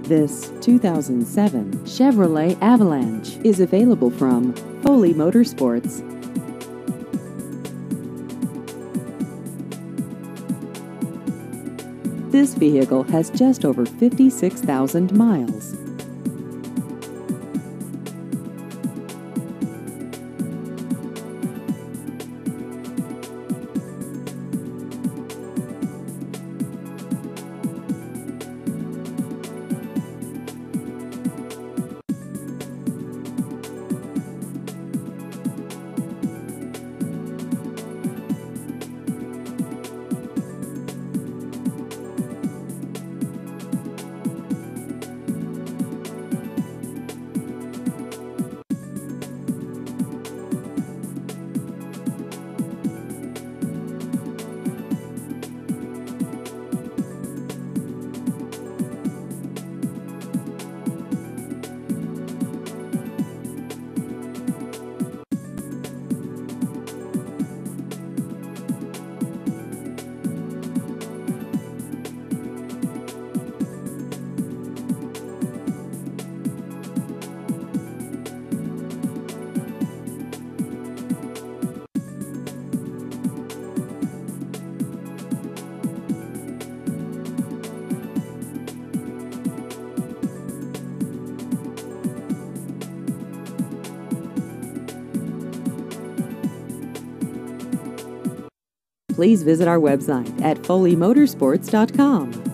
This 2007 Chevrolet Avalanche is available from Foley Motorsports. This vehicle has just over 56,000 miles. Please visit our website at foleymotorsports.com.